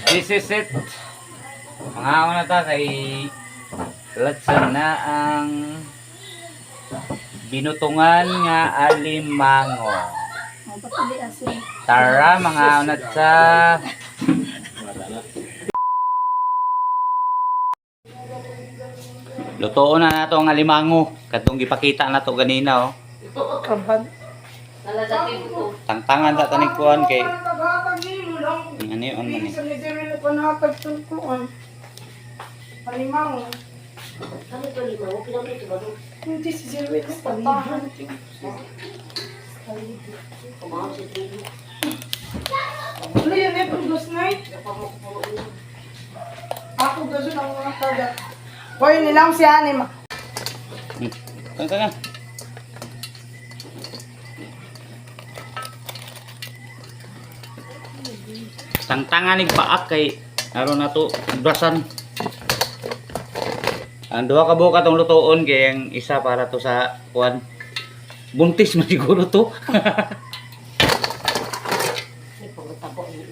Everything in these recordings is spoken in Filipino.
This is it. Mga una ta kay latsan na ang binutungan nga alimango. Tara mga una sa lutoon na nato ang alimango. Katong gipakita na to ganina oh. Tangtangan sa tanikuan kay ano yun man eh. Alimango. Ano ito limango? Pinamito ba doon? Hindi si Zilwit na patahan. Kumahal si Tilo. Ano yan eh? Pagdos night? Ako gaso ng mga kagat. Boy, nilang si Anima. Tangtangan. Tangtangan ning paak kay aron nato brasan. Ang duha ka buka tong lutoon kay ang isa para to sa kuan. Buntis man siguro to. May pagkatabo niya.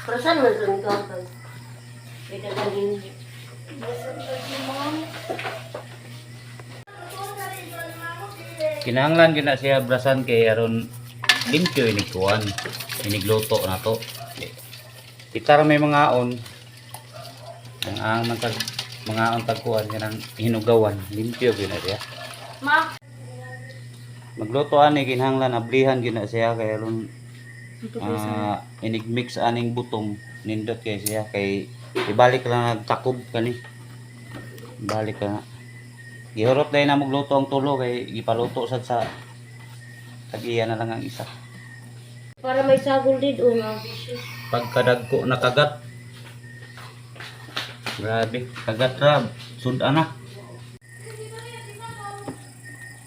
Pero saan man ito nito? Pwede lang din. Kinahanglan gina siya brasan kay aron limpyo ini kuan. Inigluto na to. Kita ra may mga on. Ang matag mga on tagkuan kanang hinugawan, limpyo gina siya. Ma. Magluto ani kinahanglan ablihan gina siya kay aron inigmix aning butong nindot kay siya kay ibalik lang nagtakob kani. Balik ka. Gihurot dai na magluto ang tulo kay gipaluto sad sa tagiya na lang ang isa. Para may sagol din o na. Pagkadagko na kagat. Grabe, kagat rab. Sudan na.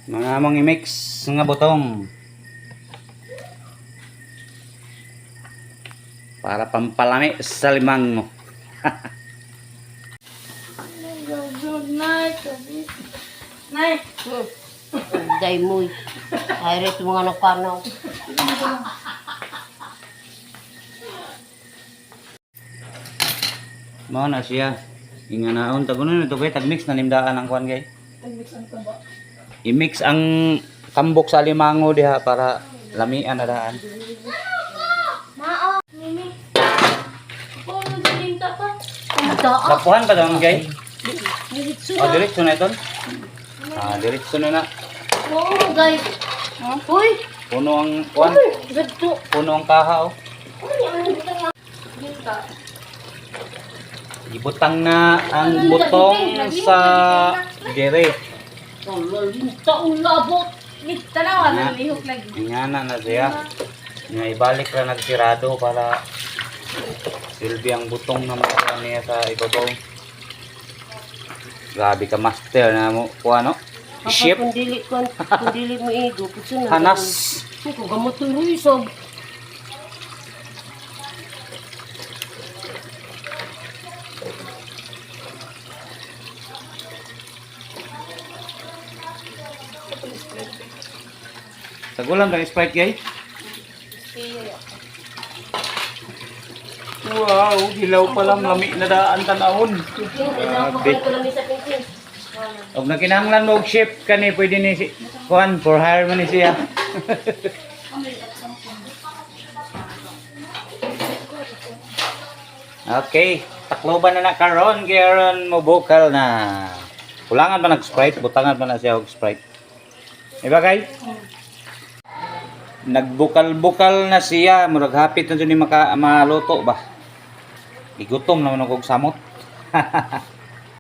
Mga among i-mix nga butong. Para pampalami sa limango. Good night. Night. Day mo'y. Ay rin mga nakanaw. Mao na siya. Inganaon tagunon ito kay tagmix na nimdaan ang kuan kay. Tag-mix ang taba. I-mix ang kambok sa limango diha para lamian na daan. Mao. Mimi. Ako nagdalinta pa. Lapuhan pa daw kay. Diretso Oh, diretso na ito. Diretso na na. Oo, guys. Uy! Puno ang kuan, Gadto. puno ang kaha oh. Ibutang na ang butong sa dire. Linta ang labot. Tanawa na lihok lagi. Ingana na siya. Nga ibalik ra nagsirado para silbi ang butong na makakuha niya sa ibabaw. Grabe ka master na mo kuha no? Ship, Kung dili mo igo, putso na. hanas. Kung gamot ng ruisog. Tagulang kang Sprite gay? Wow, hilaw pa lang lami na daan tanahon. Grabe. Og na kinahanglan mo og ship kani pwede ni si kuan for hire man ni siya. Okay, takloban na karon karon mo bukal na. Kulangan pa nag Sprite, butangan pa na siya og Sprite. Diba kay? Nagbukal-bukal na siya, murag hapit na dun ni maluto ba. Igutom naman og samot.